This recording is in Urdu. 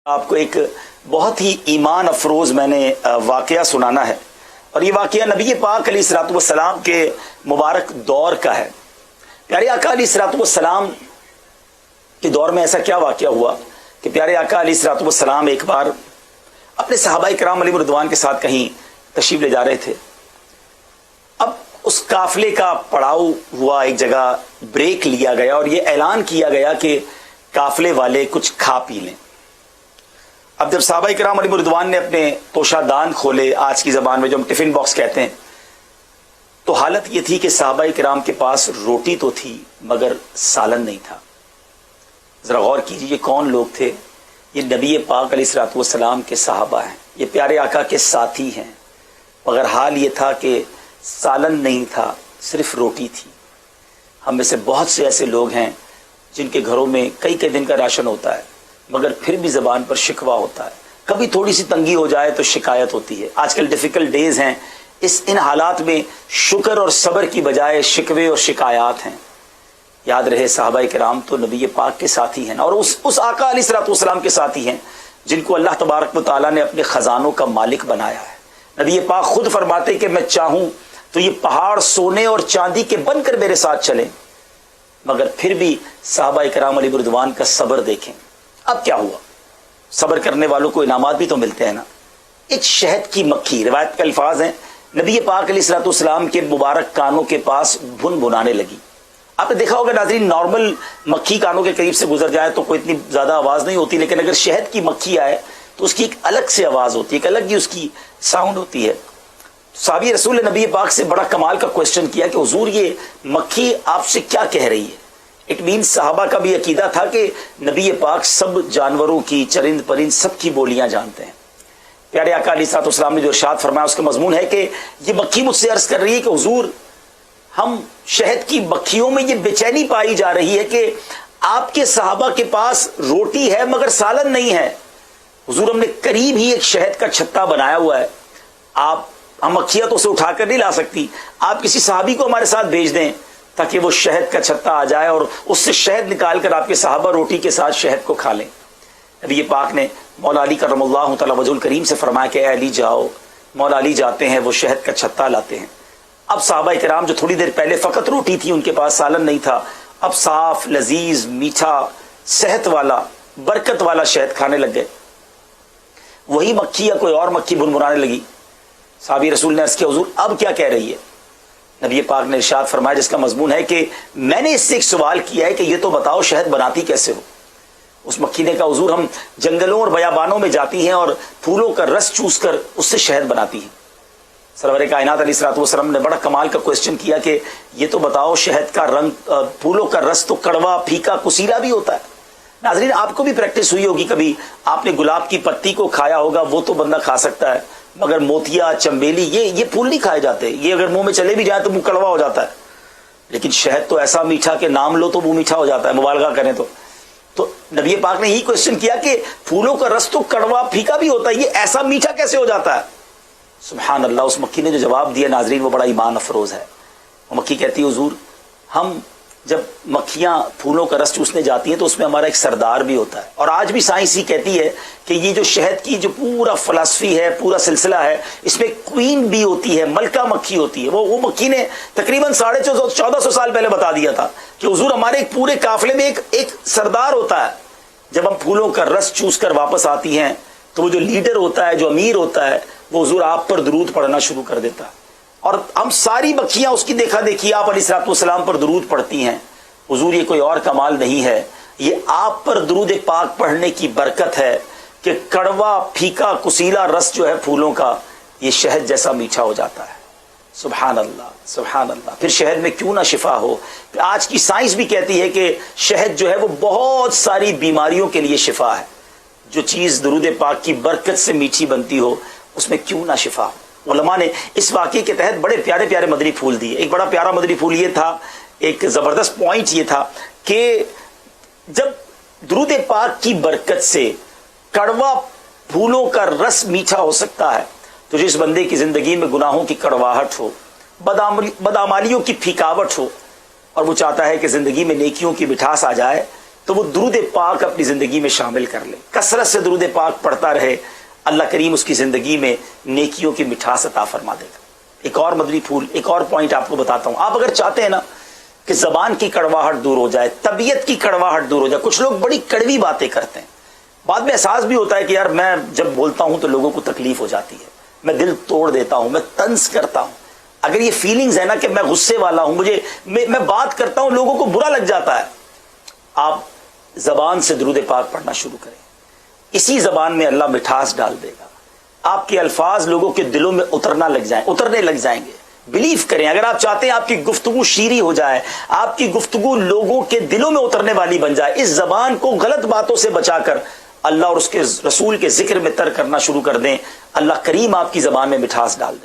آپ کو ایک بہت ہی ایمان افروز میں نے واقعہ سنانا ہے، اور یہ واقعہ نبی پاک علیہ الصلوۃ والسلام کے مبارک دور کا ہے۔ پیارے آقا علیہ الصلوۃ والسلام کے دور میں ایسا کیا واقعہ ہوا کہ پیارے آقا علیہ الصلوۃ والسلام ایک بار اپنے صحابہ کرام علیہ رضوان کے ساتھ کہیں تشریف لے جا رہے تھے۔ اب اس قافلے کا پڑاؤ ہوا، ایک جگہ بریک لیا گیا اور یہ اعلان کیا گیا کہ قافلے والے کچھ کھا پی لیں۔ اب جب صحابہ کرام علیہ رضوان نے اپنے توشہ دان کھولے، آج کی زبان میں جو ہم ٹفن باکس کہتے ہیں، تو حالت یہ تھی کہ صحابہ کرام کے پاس روٹی تو تھی مگر سالن نہیں تھا۔ ذرا غور کیجیے یہ کون لوگ تھے؟ یہ نبی پاک علیہ الصلوۃ والسلام کے صحابہ ہیں، یہ پیارے آقا کے ساتھی ہیں، مگر حال یہ تھا کہ سالن نہیں تھا، صرف روٹی تھی۔ ہم میں سے بہت سے ایسے لوگ ہیں جن کے گھروں میں کئی کئی دن کا راشن ہوتا ہے، مگر پھر بھی زبان پر شکوہ ہوتا ہے، کبھی تھوڑی سی تنگی ہو جائے تو شکایت ہوتی ہے۔ آج کل ڈیفیکلٹ ڈیز ہیں، ان حالات میں شکر اور صبر کی بجائے شکوے اور شکایات ہیں۔ یاد رہے صحابہ کرام تو نبی پاک کے ساتھی ہیں، اور اس آقا علیہ الصلوۃ والسلام کے ساتھی ہیں جن کو اللہ تبارک و تعالیٰ نے اپنے خزانوں کا مالک بنایا ہے۔ نبی پاک خود فرماتے کہ میں چاہوں تو یہ پہاڑ سونے اور چاندی کے بن کر میرے ساتھ چلیں، مگر پھر بھی صحابہ کرام علیہ رضوان کا صبر دیکھیں۔ اب کیا ہوا؟ صبر کرنے والوں کو انعامات بھی تو ملتے ہیں نا۔ ایک شہد کی مکھی، روایت کے الفاظ ہیں، نبی پاک علیہ الصلوۃ والسلام کے مبارک کانوں کے پاس بھن بھنانے لگی۔ آپ نے دیکھا ہوگا ناظرین، نارمل مکھی کانوں کے قریب سے گزر جائے تو کوئی اتنی زیادہ آواز نہیں ہوتی، لیکن اگر شہد کی مکھی آئے تو اس کی ایک الگ سے آواز ہوتی ہے، ایک الگ ہی اس کی ساؤنڈ ہوتی ہے۔ صحابی رسول نے نبی پاک سے بڑا کمال کا کوشچن کیا کہ حضور یہ مکھی آپ سے کیا کہہ رہی ہے؟ اٹ مینس صحابہ کا بھی عقیدہ تھا کہ نبی پاک سب جانوروں کی، چرند پرند سب کی بولیاں جانتے ہیں۔ پیارے آقا علیہ الصلوۃ والسلام نے جو ارشاد فرمایا اس کا مضمون ہے کہ یہ مکھی مجھ سے عرض کر رہی ہے کہ حضور ہم شہد کی مکھیوں میں یہ بے چینی پائی جا رہی ہے کہ آپ کے صحابہ کے پاس روٹی ہے مگر سالن نہیں ہے۔ حضور ہم نے قریب ہی ایک شہد کا چھتا بنایا ہوا ہے، ہم مکھیاں تو اسے اٹھا کر نہیں لا سکتی، آپ کسی صحابی کو ہمارے ساتھ بھیج دیں تاکہ وہ شہد کا چھتا آ جائے اور اس سے شہد نکال کر آپ کے صحابہ روٹی کے ساتھ شہد کو کھا لیں۔ نبی پاک نے مولا علی کرم اللہ تعالی وجہ الکریم سے فرمایا کہ اے علی جاؤ۔ مولا علی جاتے ہیں، وہ شہد کا چھتا لاتے ہیں۔ اب صحابہ کرام جو تھوڑی دیر پہلے فقط روٹی تھی، ان کے پاس سالن نہیں تھا، اب صاف لذیذ میٹھا صحت والا برکت والا شہد کھانے لگ گئے۔ وہی مکھی یا کوئی اور مکھی بھنبھنانے لگی۔ صحابی رسول نے عرض کیا حضور اب کیا کہہ رہی ہے؟ نبی پاک نے ارشاد فرمایا جس کا مضمون ہے کہ میں نے اس سے ایک سوال کیا ہے کہ یہ تو بتاؤ شہد بناتی کیسے ہو؟ اس مکھی نے کہا حضور ہم جنگلوں اور بیابانوں میں جاتی ہیں اور پھولوں کا رس چوس کر اس سے شہد بناتی ہیں۔ سرور کائنات علیہ الصلوۃ والسلام نے بڑا کمال کا کوشچن کیا کہ یہ تو بتاؤ شہد کا رنگ، پھولوں کا رس تو کڑوا پھیکا کسیلا بھی ہوتا ہے۔ ناظرین آپ کو بھی پریکٹس ہوئی ہوگی، کبھی آپ نے گلاب کی پتی کو کھایا ہوگا، وہ تو بندہ کھا سکتا ہے، مگر موتیا، چمبیلی یہ پھول نہیں کھائے جاتے، یہ اگر منہ میں چلے بھی جائے تو منہ کڑوا ہو جاتا ہے۔ لیکن شہد تو ایسا میٹھا کہ نام لو تو منہ میٹھا ہو جاتا ہے، مبالغہ کریں تو نبی پاک نے یہی کوشچن کیا کہ پھولوں کا رس تو کڑوا پھیکا بھی ہوتا ہے، یہ ایسا میٹھا کیسے ہو جاتا ہے؟ سبحان اللہ، اس مکھی نے جو جواب دیا ناظرین وہ بڑا ایمان افروز ہے۔ وہ مکھی کہتی ہے حضور ہم جب مکھیاں پھولوں کا رس چوسنے جاتی ہیں تو اس میں ہمارا ایک سردار بھی ہوتا ہے، اور آج بھی سائنس ہی کہتی ہے کہ یہ جو شہد کی جو پورا فلسفی ہے، پورا سلسلہ ہے، اس میں کوئین بھی ہوتی ہے، ملکہ مکھی ہوتی ہے۔ وہ مکھی نے تقریباً 1450 سال پہلے بتا دیا تھا کہ حضور ہمارے ایک پورے قافلے میں ایک سردار ہوتا ہے۔ جب ہم پھولوں کا رس چوس کر واپس آتی ہیں تو وہ جو لیڈر ہوتا ہے، جو امیر ہوتا ہے، وہ حضور آپ پر درود پڑھنا شروع کر دیتا ہے، اور ہم ساری مکھیاں اس کی دیکھا دیکھی آپ علیہ الصلوۃ والسلام پر درود پڑھتی ہیں۔ حضور یہ کوئی اور کمال نہیں ہے، یہ آپ پر درود پاک پڑھنے کی برکت ہے کہ کڑوا پھیکا کسیلا رس جو ہے پھولوں کا یہ شہد جیسا میٹھا ہو جاتا ہے۔ سبحان اللہ سبحان اللہ۔ پھر شہد میں کیوں نہ شفا ہو؟ آج کی سائنس بھی کہتی ہے کہ شہد جو ہے وہ بہت ساری بیماریوں کے لیے شفا ہے۔ جو چیز درود پاک کی برکت سے میٹھی بنتی ہو اس میں کیوں نہ شفا ہو؟ علماء نے اس واقعے کے تحت بڑے پیارے پیارے مدنی پھول دیے۔ ایک بڑا پیارا مدنی پھول یہ تھا، ایک زبردست پوائنٹ یہ تھا کہ جب درود پاک کی برکت سے کڑوا پھولوں کا رس میٹھا ہو سکتا ہے تو جس بندے کی زندگی میں گناہوں کی کڑواہٹ ہو، بدعمالیوں کی پھیکاوٹ ہو، اور وہ چاہتا ہے کہ زندگی میں نیکیوں کی مٹھاس آ جائے، تو وہ درود پاک اپنی زندگی میں شامل کر لے، کثرت سے درود پاک پڑھتا رہے، اللہ کریم اس کی زندگی میں نیکیوں کی مٹھاس عطا فرما دے گا۔ ایک اور مدنی پھول، ایک اور پوائنٹ آپ کو بتاتا ہوں۔ آپ اگر چاہتے ہیں نا کہ زبان کی کڑواہٹ دور ہو جائے، طبیعت کی کڑواہٹ دور ہو جائے، کچھ لوگ بڑی کڑوی باتیں کرتے ہیں، بعد میں احساس بھی ہوتا ہے کہ یار میں جب بولتا ہوں تو لوگوں کو تکلیف ہو جاتی ہے، میں دل توڑ دیتا ہوں، میں طنز کرتا ہوں، اگر یہ فیلنگز ہے نا کہ میں غصے والا ہوں، میں بات کرتا ہوں لوگوں کو برا لگ جاتا ہے، آپ زبان سے درود پاک پڑھنا شروع کریں، اسی زبان میں اللہ مٹھاس ڈال دے گا، آپ کے الفاظ لوگوں کے دلوں میں اترنے لگ جائیں گے۔ بلیو کریں، اگر آپ چاہتے ہیں آپ کی گفتگو شیریں ہو جائے، آپ کی گفتگو لوگوں کے دلوں میں اترنے والی بن جائے، اس زبان کو غلط باتوں سے بچا کر اللہ اور اس کے رسول کے ذکر میں تر کرنا شروع کر دیں، اللہ کریم آپ کی زبان میں مٹھاس ڈال دیں۔